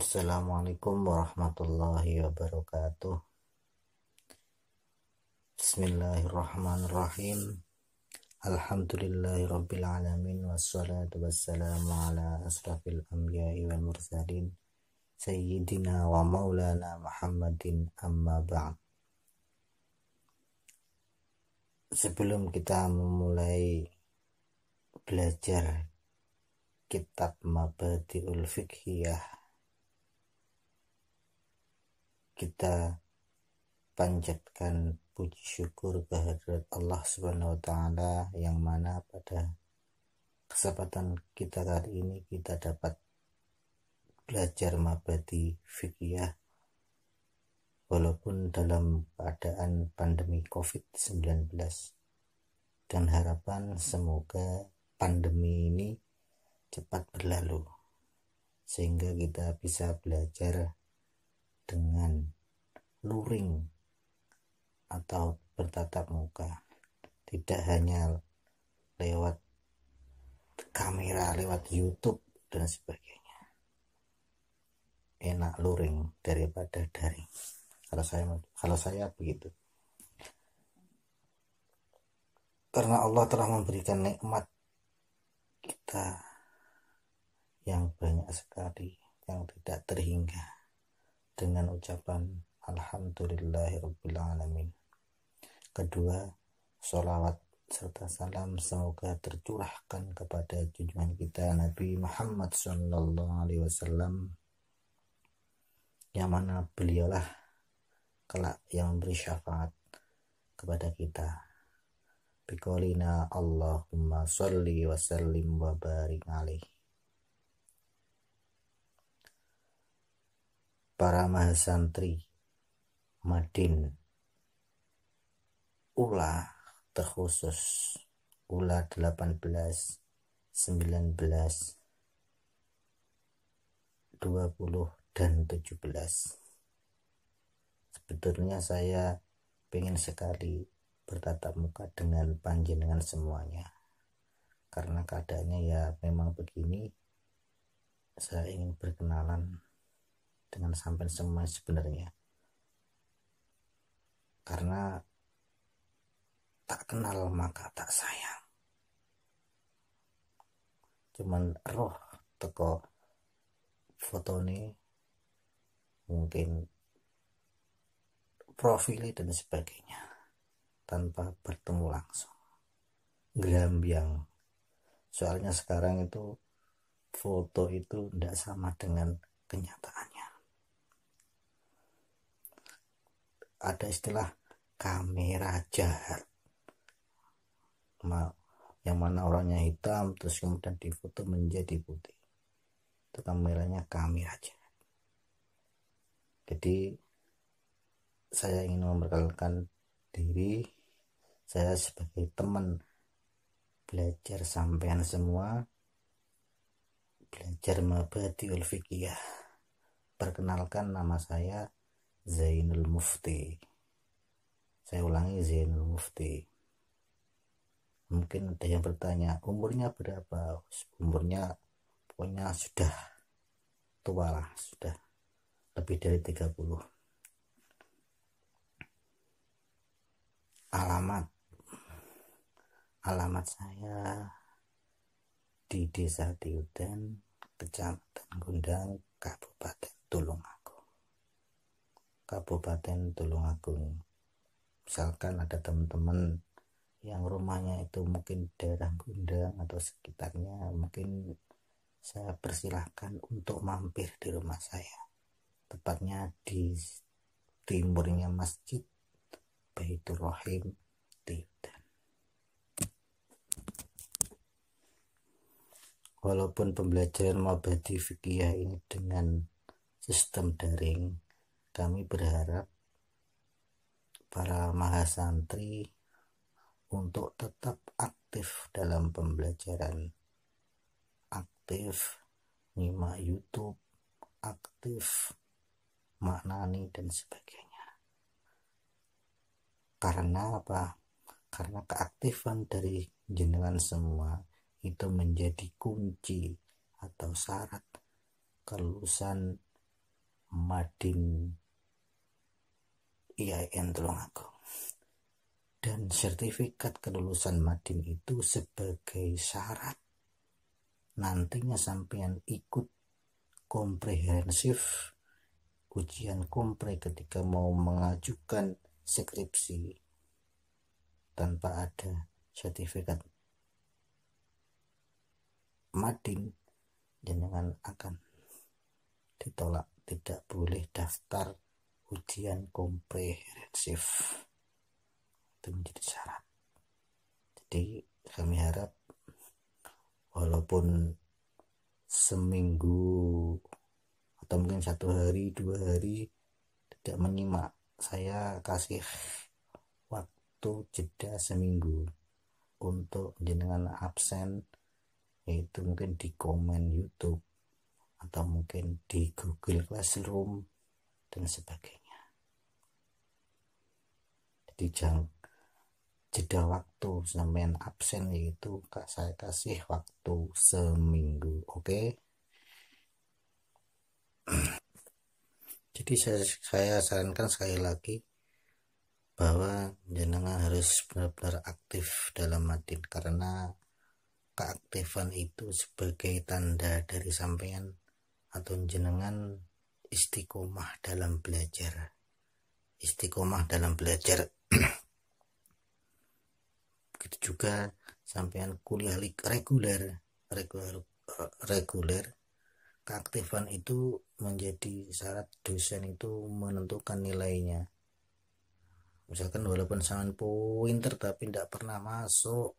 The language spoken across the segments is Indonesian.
Assalamualaikum warahmatullahi wabarakatuh. Bismillahirrahmanirrahim. Alhamdulillahirabbil alamin wassalatu wassalamu ala asrafil anbiya'i wal mursalin sayyidina wa maulana Muhammadin amma ba'd. Sebelum kita memulai belajar kitab Mabadi'ul Fiqhiyah, kita panjatkan puji syukur kehadirat Allah Subhanahu wa taala yang mana pada kesempatan kita kali ini kita dapat belajar mabadi fikih walaupun dalam keadaan pandemi COVID-19, dan harapan semoga pandemi ini cepat berlalu sehingga kita bisa belajar dengan luring atau bertatap muka, tidak hanya lewat kamera, lewat YouTube dan sebagainya. Enak luring daripada daring. Kalau saya begitu. Karena Allah telah memberikan nikmat kita yang banyak sekali yang tidak terhingga dengan ucapan Alhamdulillahirabbil alamin. Kedua, sholawat serta salam semoga tercurahkan kepada junjungan kita Nabi Muhammad SAW, yang mana beliaulah kelak yang memberi syafaat kepada kita. Biqaulina Allahumma sholli wa sallim wa barik alaihi. Para mahasantri Madin Ula terkhusus Ula 18, 19, 20 dan 17. Sebetulnya saya pengen sekali bertatap muka dengan panjenengan semuanya, karena keadaannya ya memang begini. Saya ingin berkenalan dengan sampai semua sebenarnya, karena tak kenal maka tak sayang. Cuman roh teko fotone, mungkin profilnya dan sebagainya, tanpa bertemu langsung. Gerambiang. Soalnya sekarang itu foto itu tidak sama dengan kenyataannya. Ada istilah kamera jahat, yang mana orangnya hitam terus kemudian difoto menjadi putih. Itu kameranya kamera jahat. Jadi saya ingin memperkenalkan diri saya sebagai teman belajar sampean semua, belajar Mabadi'ul Fiqhiyah. Perkenalkan, nama saya Zainul Mufti. Saya ulangi, Zainul Mufti. Mungkin ada yang bertanya, umurnya berapa? Umurnya pokoknya sudah tua lah, sudah lebih dari 30. Alamat saya di Desa Diuden, Kecamatan Gundang, Kabupaten Tulungagung. Misalkan ada teman-teman yang rumahnya itu mungkin daerah Gundang atau sekitarnya, mungkin saya persilahkan untuk mampir di rumah saya, tepatnya di timurnya Masjid Baitur Rahim Diuden. Walaupun pembelajaran mabadi fikih ini dengan sistem daring, kami berharap para mahasantri untuk tetap aktif dalam pembelajaran, aktif nyimak YouTube, aktif maknani dan sebagainya. Karena apa? Karena keaktifan dari jenengan semua itu menjadi kunci atau syarat kelulusan Madin IAIN Tulungagung. Dan sertifikat kelulusan Madin itu sebagai syarat nantinya sampean ikut komprehensif ujian kompre ketika mau mengajukan skripsi. Tanpa ada sertifikat Madin, jenengan akan ditolak, tidak boleh daftar ujian komprehensif. Itu menjadi syarat. Jadi kami harap walaupun seminggu atau mungkin 1 hari 2 hari tidak menyimak, saya kasih waktu jeda seminggu untuk jenengan absen, yaitu mungkin di komen YouTube atau mungkin di Google Classroom dan sebagainya. Jadi jangan jeda waktu sampean absen, yaitu saya kasih waktu seminggu. Oke. Jadi saya sarankan sekali lagi bahwa jenengan harus benar-benar aktif dalam Madin, karena keaktifan itu sebagai tanda dari sampean atau jenengan istiqomah dalam belajar. Istiqomah dalam belajar. Begitu juga sampean kuliah reguler, keaktifan itu menjadi syarat dosen itu menentukan nilainya. Misalkan walaupun sampean pinter tapi tidak pernah masuk,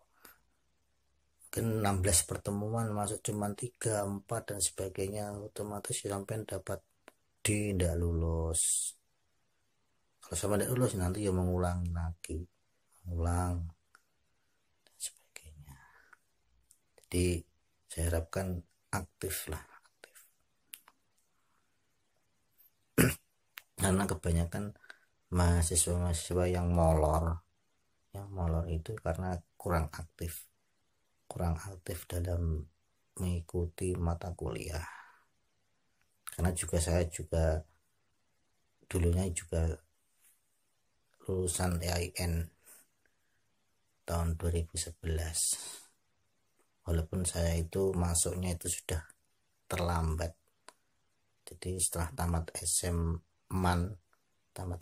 mungkin 16 pertemuan masuk cuma 3, 4 dan sebagainya, otomatis sampean dapat D, tidak lulus. Kalau sampai tidak lulus nanti ya mengulang lagi, dan sebagainya. Jadi saya harapkan aktif. Karena kebanyakan mahasiswa yang molor itu karena kurang aktif dalam mengikuti mata kuliah. Karena saya juga dulunya juga lulusan IAIN tahun 2011. Walaupun saya itu masuknya itu sudah terlambat. Jadi setelah tamat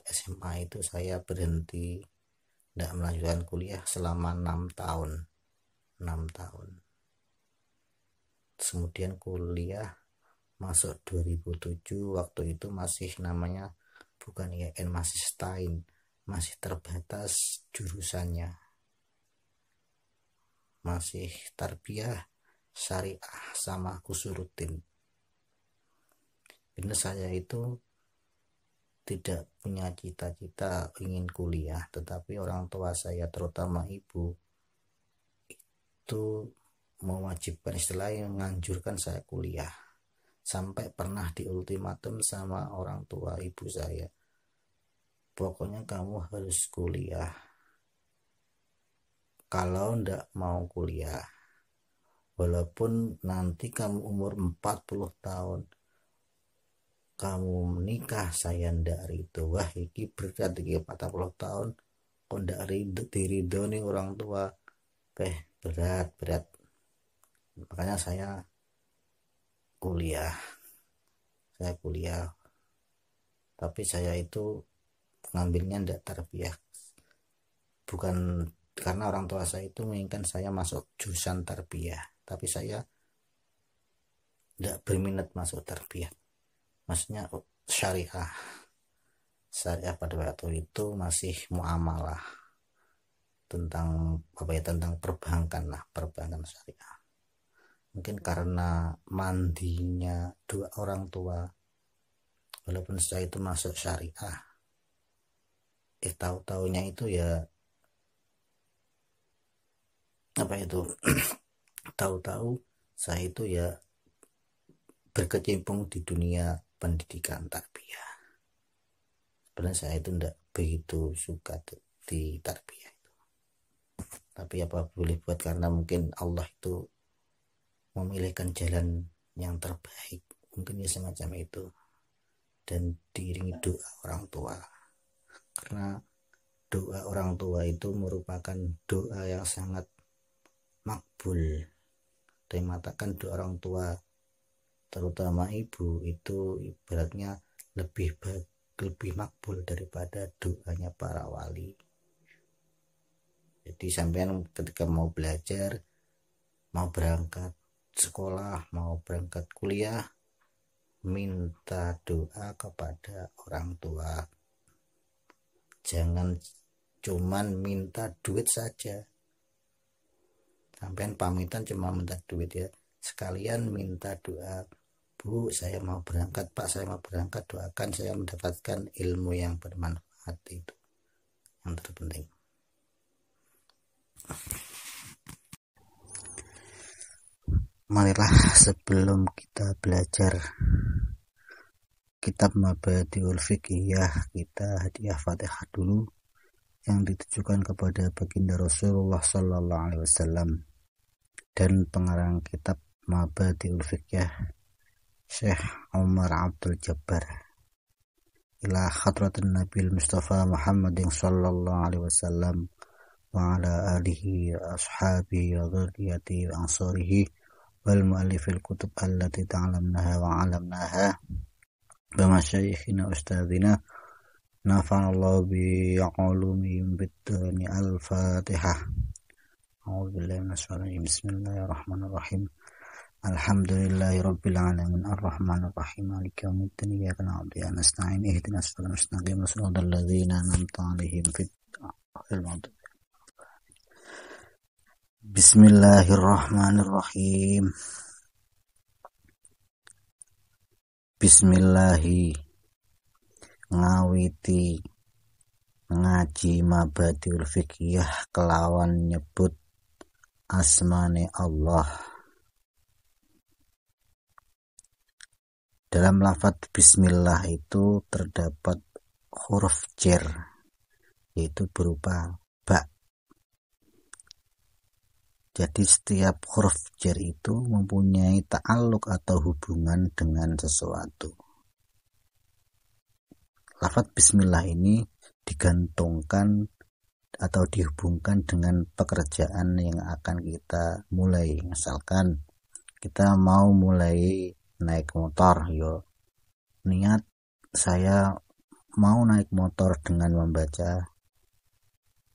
SMA itu saya berhenti, tidak melanjutkan kuliah selama 6 tahun. Kemudian kuliah masuk 2007, waktu itu masih namanya bukan IAIN, masih STAIN, masih terbatas jurusannya, masih tarbiyah, syariah sama kusuruddin. Benar, saya itu tidak punya cita-cita ingin kuliah, tetapi orang tua saya terutama ibu itu mewajibkan, istilahnya menganjurkan saya kuliah, sampai pernah diultimatum sama orang tua ibu saya, pokoknya kamu harus kuliah, kalau ndak mau kuliah walaupun nanti kamu umur 40 tahun kamu menikah, saya ndak ridho. Wah, iki berat iki 40 tahun kok ndak ridho nih orang tua, berat. Makanya saya kuliah, tapi saya itu ngambilnya ndak tarbiyah, bukan karena orang tua saya itu menginginkan saya masuk jurusan tarbiyah, tapi saya ndak berminat masuk tarbiyah, maksudnya syariah pada waktu itu masih muamalah, tentang perbankan syariah. Mungkin karena mandinya dua orang tua, walaupun saya itu masuk syariah, tahu-taunya itu ya tahu-tahu saya itu ya berkecimpung di dunia pendidikan tarbiyah. Sebenarnya saya itu tidak begitu suka di tarbiyah itu, tapi apa boleh buat, karena mungkin Allah itu memilihkan jalan yang terbaik, mungkin ya semacam itu. dan diiringi doa orang tua, karena doa orang tua itu merupakan doa yang sangat makbul. Dan mengatakan doa orang tua, terutama ibu, itu ibaratnya lebih makbul daripada doanya para wali. Jadi sampean ketika mau belajar, mau berangkat sekolah, mau berangkat kuliah, minta doa kepada orang tua. Jangan cuman minta duit saja. Sampean pamitan cuma minta duit ya, sekalian minta doa. Bu, saya mau berangkat, Pak, saya mau berangkat, doakan saya mendapatkan ilmu yang bermanfaat. Itu yang terpenting. Marilah sebelum kita belajar kitab Mabadiul Fiqhiyah, kita hadiah Fatihah dulu yang ditujukan kepada baginda Rasulullah Sallallahu Alaihi Wasallam dan pengarang kitab Mabadiul Fiqhiyah Syekh Umar Abdul Jabbar, ila hadratin Nabil Mustafa Muhammadin Sallallahu Alaihi Wasallam wa ala alihi wa ashabihi wa dhurriyyatihi wa ansarihi wal mu'allifil kutub allati ta'lamnaha wa 'alamnaha wa masyayikhina ustadzina nafa'allahu bi ulumihim bid-dunya. Al-Fatihah. A'udzubillahi minasyaitonir rajim. Bismillahirrahmanirrahim. Alhamdulillahi rabbil alamin arrahmanir rahim maliki yaumiddin iyyaka na'budu wa iyyaka nasta'in ihdinas siratal mustaqim siratal ladzina an'amta 'alaihim ghairil maghdubi. Bismillahirrahmanirrahim. Bismillahi ngawiti ngaji Mabadiul Fiqhiyah kelawan nyebut asmane Allah. Dalam lafadz bismillah itu terdapat huruf jar, yaitu berupa ba. Jadi setiap huruf jar itu mempunyai ta'alluq atau hubungan dengan sesuatu. Lafadz bismillah ini digantungkan atau dihubungkan dengan pekerjaan yang akan kita mulai. Misalkan kita mau mulai naik motor, niat saya mau naik motor dengan membaca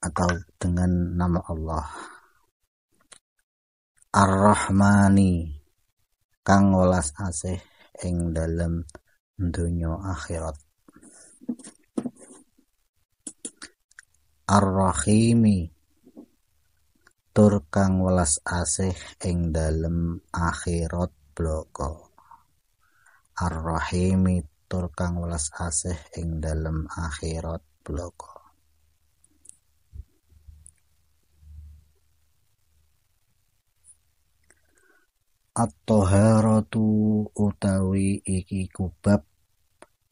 atau dengan nama Allah. Ar-Rahmani kang welas asih ing dalem donya akhirat. Ar-Rahimi tur kang welas asih ing dalem akhirat bloko. Ar-Rahimi tur kang welas asih ing dalem akhirat bloko. At-Taharatu utawi iki kubab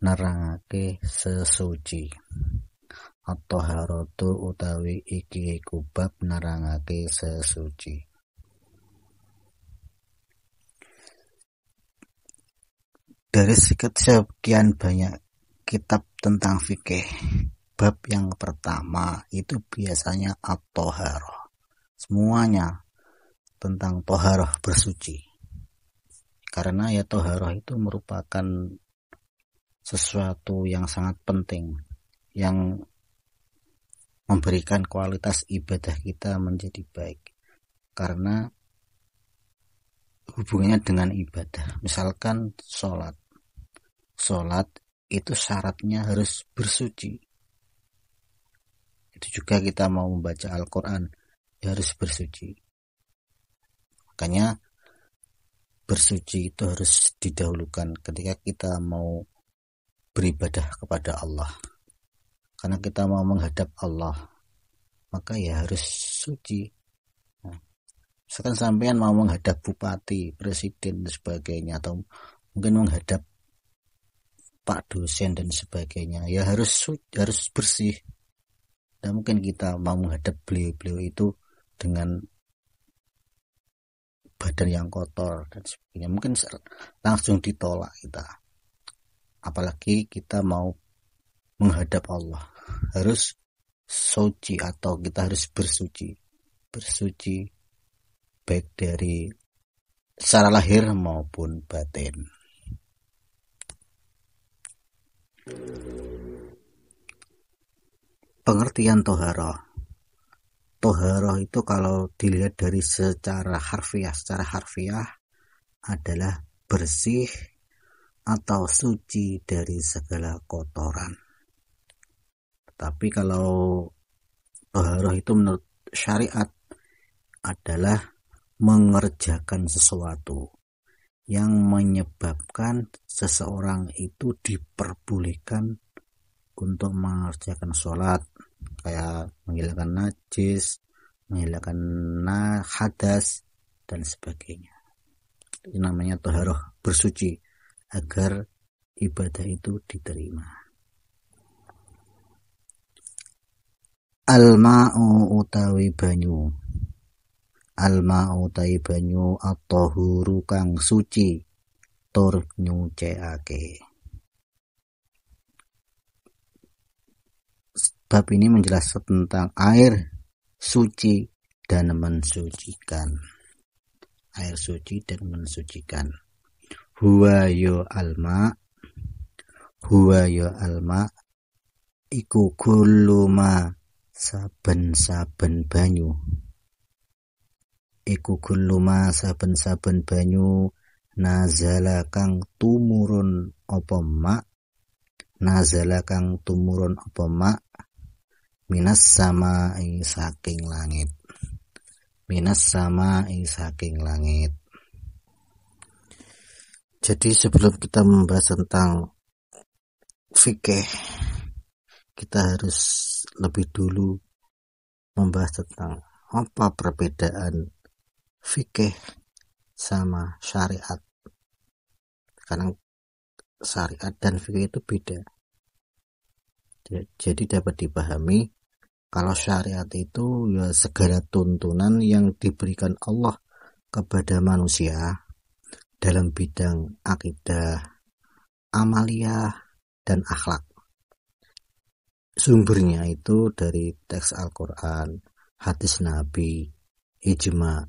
nerangake sesuci. At-Taharatu utawi iki kubab nerangake sesuci. Dari sekian banyak kitab tentang fikih, bab yang pertama itu biasanya at-Taharah. Semuanya tentang toharoh, bersuci. Karena ya toharoh itu merupakan sesuatu yang sangat penting, yang memberikan kualitas ibadah kita menjadi baik. Karena hubungannya dengan ibadah. Misalkan sholat itu syaratnya harus bersuci. Itu juga kita mau membaca Al-Quran, ya harus bersuci. Makanya bersuci itu harus didahulukan ketika kita mau beribadah kepada Allah. Karena kita mau menghadap Allah, maka ya harus suci. Misalkan sampean mau menghadap bupati, presiden dan sebagainya, atau mungkin menghadap pak dosen dan sebagainya, ya harus bersih. Dan mungkin kita mau menghadap beliau itu dengan badan yang kotor dan sebagainya, mungkin langsung ditolak kita. apalagi kita mau menghadap Allah, harus suci atau kita harus bersuci baik dari secara lahir maupun batin. Pengertian toharoh itu kalau dilihat dari secara harfiah adalah bersih atau suci dari segala kotoran. Tapi kalau toharoh itu menurut syariat adalah mengerjakan sesuatu yang menyebabkan seseorang itu diperbolehkan untuk mengerjakan sholat, kayak menghilangkan najis, menghilangkan hadas, dan sebagainya. Ini namanya toharoh, bersuci agar ibadah itu diterima. Al-ma'u utawi banyu, al-ma'u utawi banyu at-tahuru kang suci tur nyucekake. Bab ini menjelaskan tentang air suci dan mensucikan. Air suci dan mensucikan. Huwa yo alma iku kullu ma saben-saben banyu. Iku kullu ma saben-saben banyu nazala kang tumurun apa mak. Nazala kang tumurun apa mak minas samai saking langit. Minas samai saking langit. Jadi sebelum kita membahas tentang fikih, kita harus lebih dulu membahas tentang apa perbedaan fikih sama syariat. Karena syariat dan fikih itu beda. Jadi dapat dipahami kalau syariat itu ya segala tuntunan yang diberikan Allah kepada manusia dalam bidang akidah, amaliyah, dan akhlak. Sumbernya itu dari teks Al-Quran, hadis Nabi, ijma,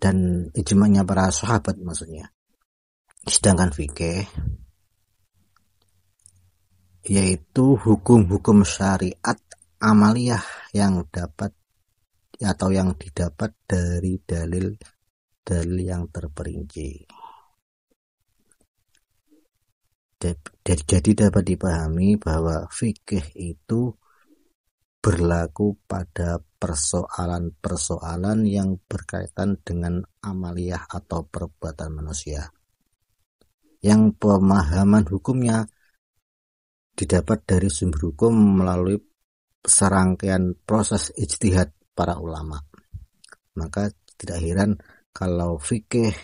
dan ijma'nya para sahabat maksudnya. Sedangkan fikih yaitu hukum-hukum syariat amaliyah yang dapat atau yang didapat dari dalil yang terperinci. Jadi dapat dipahami bahwa fikih itu berlaku pada persoalan-persoalan yang berkaitan dengan amaliyah atau perbuatan manusia, yang pemahaman hukumnya didapat dari sumber hukum melalui serangkaian proses ijtihad para ulama. Maka tidak heran kalau fikih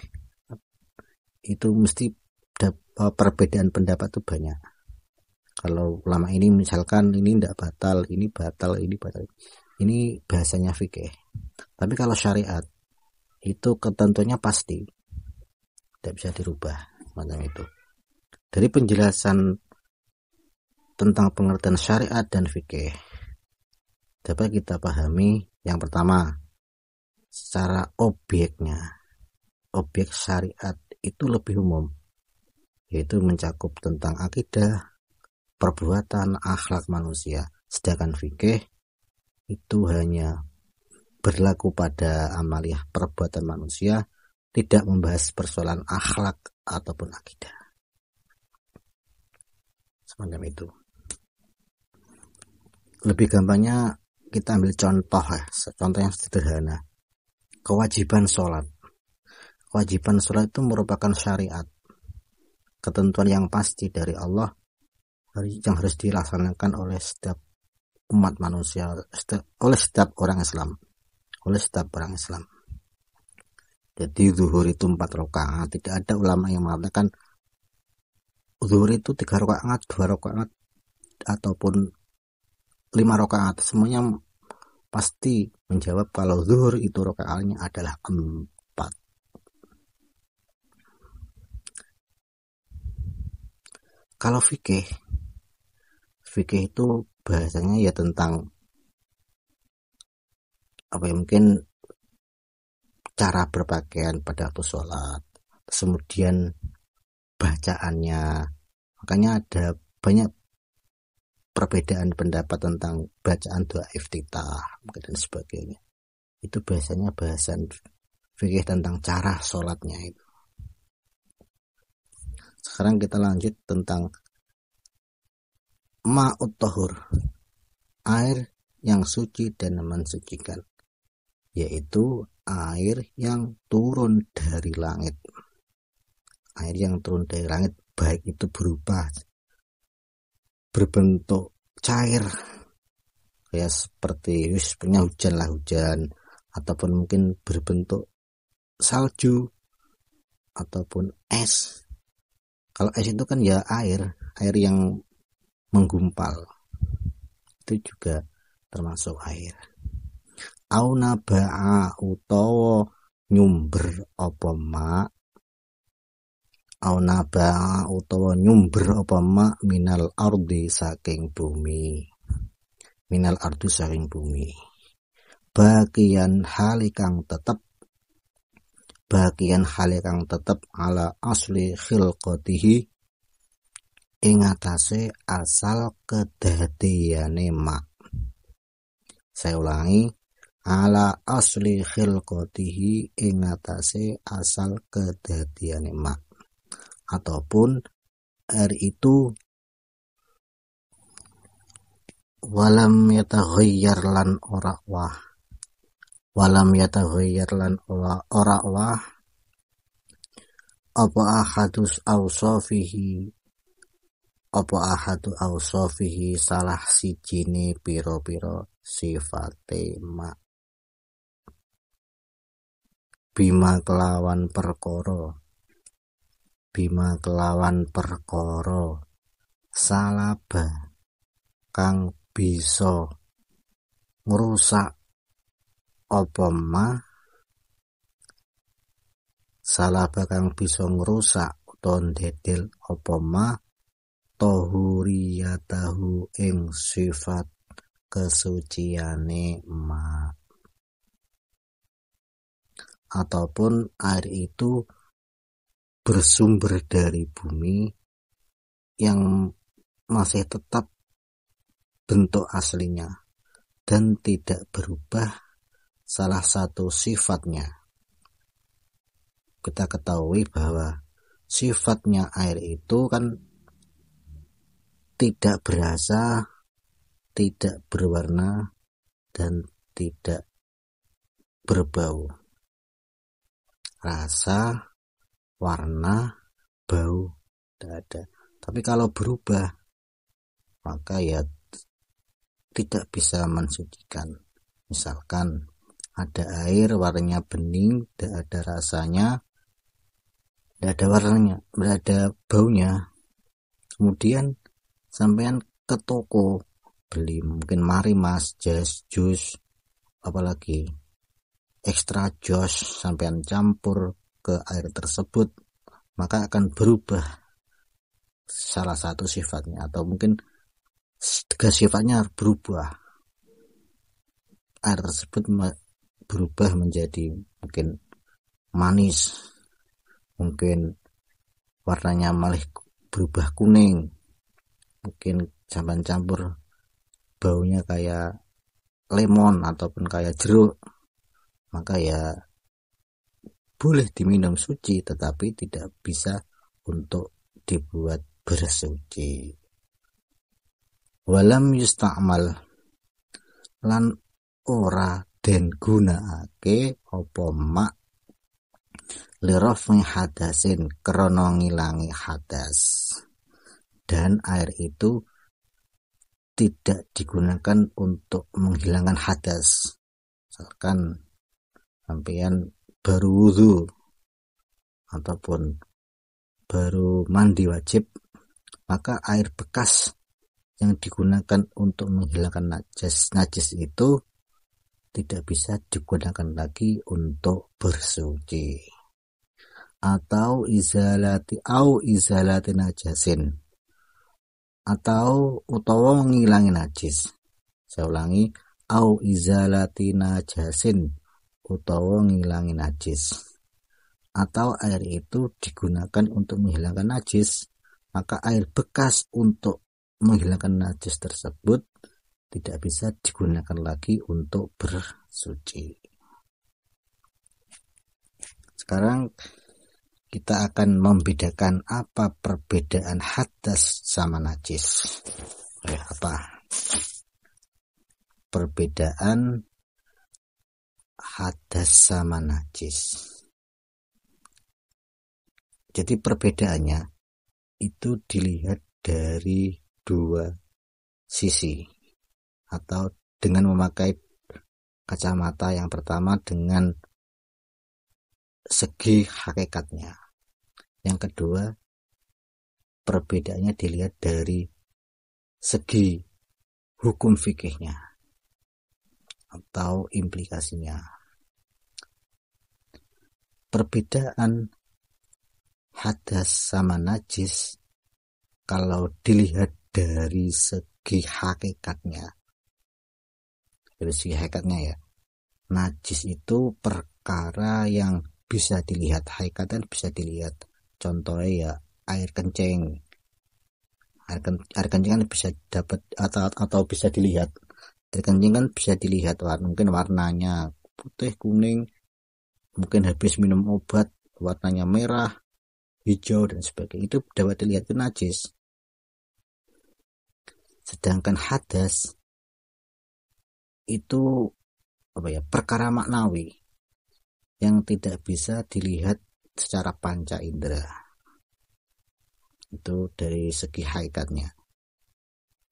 itu mesti perbedaan pendapat itu banyak. Kalau ulama ini misalkan ini tidak batal, ini batal, ini batal. Ini bahasanya fikih. Tapi kalau syariat itu ketentuannya pasti, tidak bisa dirubah macam itu. Dari penjelasan tentang pengertian syariat dan fikih dapat kita pahami yang pertama secara objeknya. Objek syariat itu lebih umum, yaitu mencakup tentang akidah, perbuatan, akhlak manusia. Sedangkan fikih itu hanya berlaku pada amaliyah perbuatan manusia, tidak membahas persoalan akhlak ataupun akidah. Semacam itu. Lebih gampangnya kita ambil contoh yang sederhana. Kewajiban sholat. Kewajiban sholat itu merupakan syariat, ketentuan yang pasti dari Allah yang harus dilaksanakan oleh setiap umat manusia, oleh setiap orang Islam. Jadi zuhur itu 4 rakaat. Tidak ada ulama yang mengatakan zuhur itu 3 rakaat, 2 rakaat, ataupun 5 rakaat. Semuanya pasti menjawab kalau zuhur itu rakaatnya adalah 4. Kalau fikih itu bahasanya ya tentang mungkin cara berpakaian pada waktu sholat, kemudian bacaannya. Makanya ada banyak perbedaan pendapat tentang bacaan doa iftitah dan sebagainya. Itu biasanya bahasan fikih tentang cara sholatnya itu. Sekarang kita lanjut tentang ma'ut tahur, air yang suci dan mensucikan, yaitu air yang turun dari langit. Air yang turun dari langit, baik itu berbentuk cair, kayak seperti punya hujan, ataupun mungkin berbentuk salju ataupun es. Kalau es itu kan ya air yang menggumpal, itu juga termasuk air. Au naba'a utawa nyumber apa ma, au naba'a utawa nyumber apa ma minal ardi saking bumi, minal ardi saking bumi, bagian halikang tetep ala asli khilqatihi ing atase asal kedadeyane ma. Saya ulangi, ala asli khilqatihi ing atase asal kedadeyane ma, ataupun air itu walam yataghayyar lan ora wah apa ahadu awsafihi salah sijine pira-pira sifate ma, bima kelawan perkara salaba kang bisa ngrusak apa ma, salaba kang bisa ngrusak utawa ndedel apa ma tahuriyatahu ing sifat kesuciane ma, ataupun air itu bersumber dari bumi yang masih tetap bentuk aslinya dan tidak berubah salah satu sifatnya. Kita ketahui bahwa sifatnya air itu kan tidak berasa, tidak berwarna, dan tidak berbau. Rasa, warna, bau tidak ada. Tapi kalau berubah, maka ya tidak bisa mensucikan. Misalkan ada air warnanya bening, tidak ada rasanya, tidak ada warnanya, tidak ada baunya. Kemudian sampean ke toko beli mungkin Marimas, jus, apalagi extra jus, sampean campur ke air tersebut, maka akan berubah salah satu sifatnya, atau mungkin tiga sifatnya berubah. Air tersebut berubah menjadi mungkin manis, mungkin warnanya malah berubah kuning, mungkin sampai campur baunya kayak lemon ataupun kayak jeruk, maka ya boleh diminum suci, tetapi tidak bisa untuk dibuat bersuci. Walam yusta'mal lan ora den gunakake apa ma liraf'i hadasin krana ngilangi hadas, dan air itu tidak digunakan untuk menghilangkan hadas. Misalkan sampean baru wudu ataupun baru mandi wajib, maka air bekas yang digunakan untuk menghilangkan najis itu tidak bisa digunakan lagi untuk bersuci. Atau izalati najasin, atau utawa ngilangi najis. Saya ulangi, au izalati najasin, utawa ngilangi najis. Atau air itu digunakan untuk menghilangkan najis, maka air bekas untuk menghilangkan najis tersebut tidak bisa digunakan lagi untuk bersuci. Sekarang kita akan membedakan apa perbedaan hadas sama najis. Apa perbedaan hadas sama najis? Jadi perbedaannya itu dilihat dari dua sisi, atau dengan memakai kacamata. Yang pertama dengan segi hakikatnya, yang kedua perbedaannya dilihat dari segi hukum fikihnya atau implikasinya. Perbedaan hadas sama najis kalau dilihat dari segi hakikatnya, ya, najis itu perkara yang bisa dilihat, hakikatan bisa dilihat. Contohnya ya air kencing. Air kencing kan bisa dapat atau bisa dilihat. Air kencing kan bisa dilihat, mungkin warnanya putih, kuning, mungkin habis minum obat warnanya merah, hijau dan sebagainya, itu dapat dilihat itu najis. Sedangkan hadas itu perkara maknawi yang tidak bisa dilihat secara panca indera. Itu dari segi hakikatnya.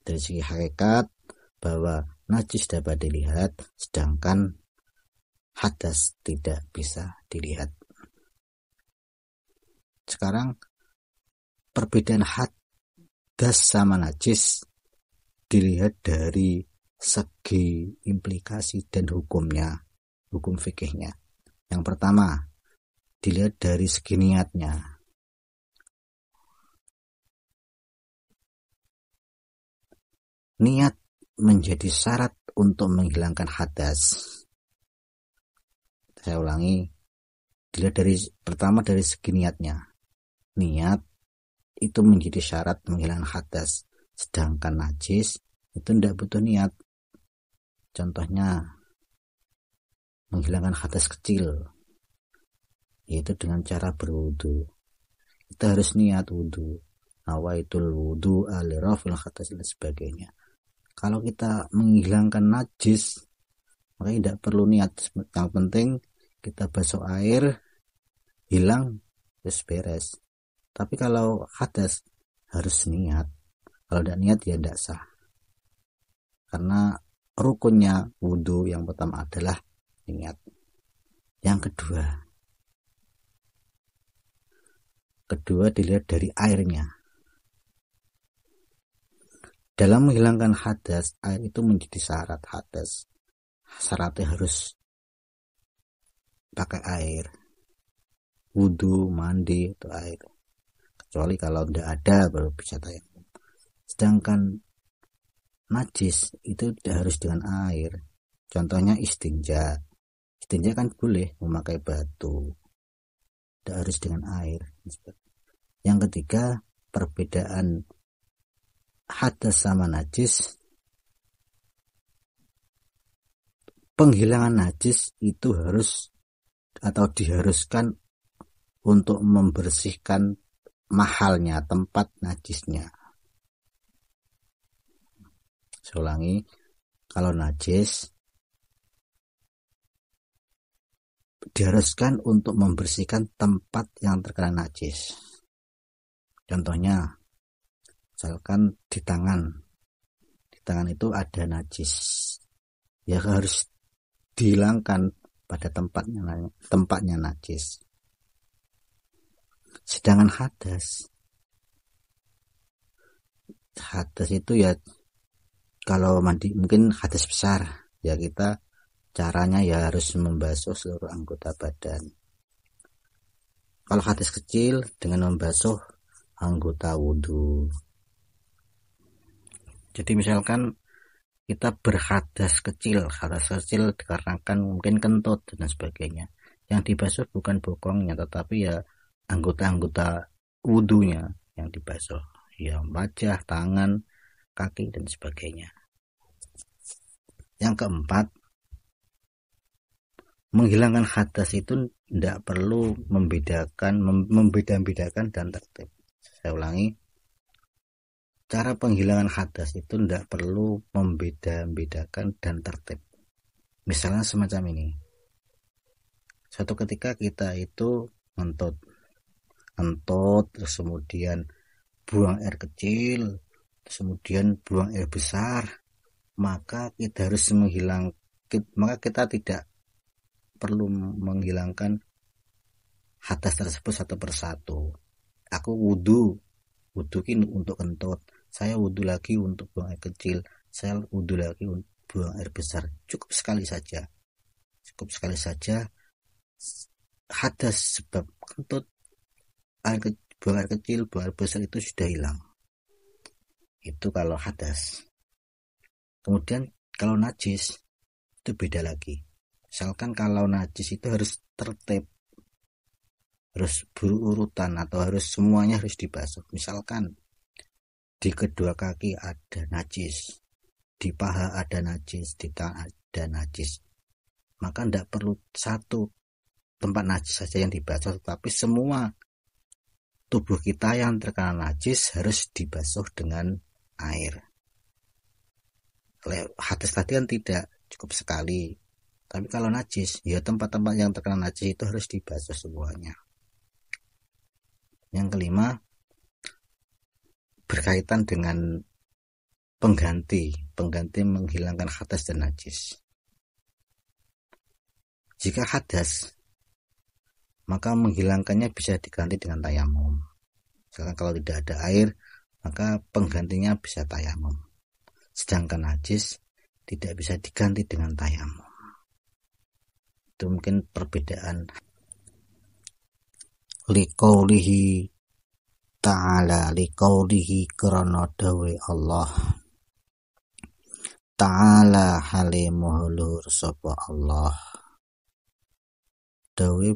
Dari segi hakikat bahwa najis dapat dilihat, sedangkan hadas tidak bisa dilihat. Sekarang perbedaan hadas sama najis dilihat dari segi implikasi dan hukumnya, hukum fikihnya. Yang pertama dilihat dari segi niatnya. Niat menjadi syarat untuk menghilangkan hadas. Saya ulangi, dilihat pertama dari segi niatnya. Niat itu menjadi syarat menghilangkan hadas, sedangkan najis itu tidak butuh niat. Contohnya menghilangkan hadas kecil, yaitu dengan cara berwudu. Kita harus niat wudu, nawaitul wudu alirafil hadas dan sebagainya. Kalau kita menghilangkan najis, maka tidak perlu niat. Yang penting kita basuh air, hilang, terus beres. Tapi kalau hadas harus niat. Kalau tidak niat ya tidak sah. Karena rukunnya wudu yang pertama adalah niat. Yang kedua dilihat dari airnya. Dalam menghilangkan hadas, air itu menjadi syarat hadas. Syaratnya harus pakai air. Wudu, mandi itu air. Kecuali kalau tidak ada baru bisa tayamum. Sedangkan najis itu tidak harus dengan air. Contohnya istinja. Istinja kan boleh memakai batu, tidak harus dengan air. Yang ketiga, perbedaan hadas sama najis. Penghilangan najis itu harus atau diharuskan untuk membersihkan mahalnya, tempat najisnya. Saya ulangi, kalau najis diharuskan untuk membersihkan tempat yang terkena najis. Contohnya, misalkan di tangan itu ada najis, ya harus dihilangkan pada tempatnya najis. Sedangkan hadas itu ya kalau mandi mungkin hadas besar, ya kita caranya ya harus membasuh seluruh anggota badan. Kalau hadas kecil dengan membasuh anggota wudu. Jadi misalkan kita berhadas kecil dikarenakan mungkin kentut dan sebagainya. Yang dibasuh bukan bokongnya, tetapi ya anggota-anggota wudhunya yang dibasuh. Ya wajah, tangan, kaki dan sebagainya. Yang keempat, menghilangkan hadas itu tidak perlu membeda-bedakan dan tertib. Saya ulangi, cara penghilangan hadas itu tidak perlu membeda-bedakan dan tertib. Misalnya semacam ini, suatu ketika kita itu ngentut, terus kemudian buang air kecil, terus kemudian buang air besar, maka kita tidak perlu menghilangkan hadas tersebut satu persatu. Aku wudhu ini untuk kentut, saya wudhu lagi untuk buang air kecil, saya wudhu lagi untuk buang air besar. Cukup sekali saja hadas sebab kentut, buang air kecil, buang air besar itu sudah hilang. Itu kalau hadas. Kemudian kalau najis itu beda lagi. Misalkan kalau najis itu harus tertib, harus berurutan, atau harus semuanya harus dibasuh. Misalkan di kedua kaki ada najis, di paha ada najis, di tangan ada najis, maka tidak perlu satu tempat najis saja yang dibasuh, tetapi semua tubuh kita yang terkena najis harus dibasuh dengan air. Hadas tadi kan tidak cukup sekali, tapi kalau najis, ya tempat-tempat yang terkena najis itu harus dibasuh semuanya. Yang kelima, berkaitan dengan pengganti menghilangkan hadas dan najis. Jika hadas, maka menghilangkannya bisa diganti dengan tayamum. Misalkan kalau tidak ada air, maka penggantinya bisa tayamum. Sedangkan najis tidak bisa diganti dengan tayamum. Itu mungkin perbedaan. Liqaulihi ta'ala, liqaulihi krana dawe Allah ta'ala halimuhulur sapa Allah. Dawe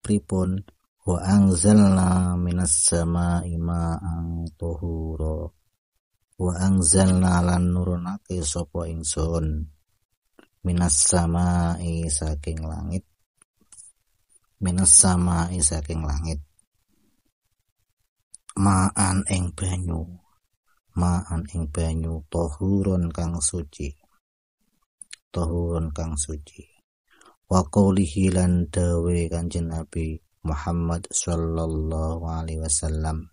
pripun? Wa anzalna minas samaa'i ma'an tuhura. Wa anzalna lan nurunake sapa ingsun minas samaa'i saking langit, minas samaa'i saking langit, ma'an ing banyu tahurun kang suci, wa qaulihi lan dawe Kanjeng Nabi Muhammad sallallahu alaihi wasallam,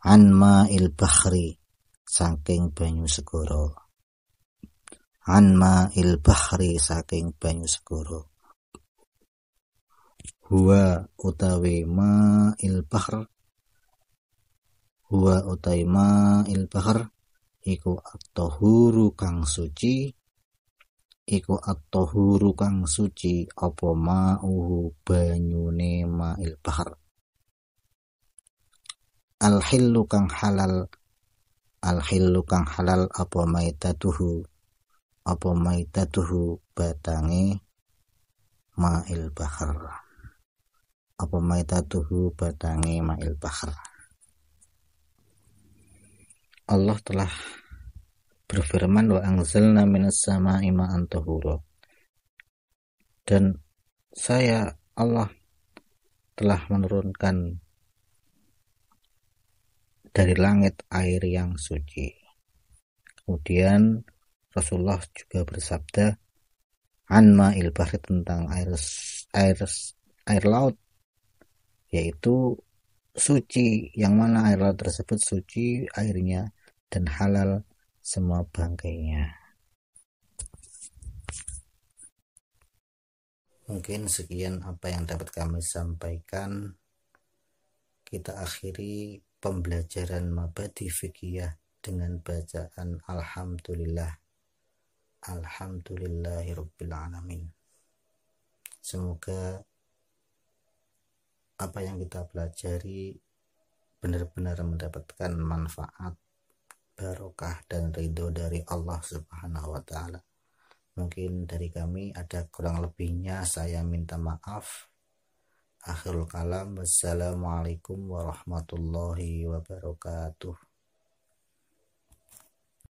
an ma'il bahri saking banyu segara, an ma'il bahri saking banyu segara. Huwa utawi ma'il bahr iku at-tahuru kang suci, apa ma'uhu banyune ma'il bahr. Al-hillu kang halal apa maitatuhu batange ma'il bahr. Allah telah berfirman, wa anzalna minas samaa'i ma'an tahura. Dan saya Allah telah menurunkan dari langit air yang suci. Kemudian Rasulullah juga bersabda an ma'il bahri, tentang air laut, yaitu suci, yang mana air laut tersebut suci airnya dan halal semua bangkainya. Mungkin sekian apa yang dapat kami sampaikan. Kita akhiri pembelajaran mabadi fikih dengan bacaan Alhamdulillahirabbil alamin. Semoga apa yang kita pelajari benar-benar mendapatkan manfaat barokah dan ridho dari Allah Subhanahu wa Ta'ala. Mungkin dari kami ada kurang lebihnya, saya minta maaf. Akhirul kalam, wassalamualaikum warahmatullahi wabarakatuh.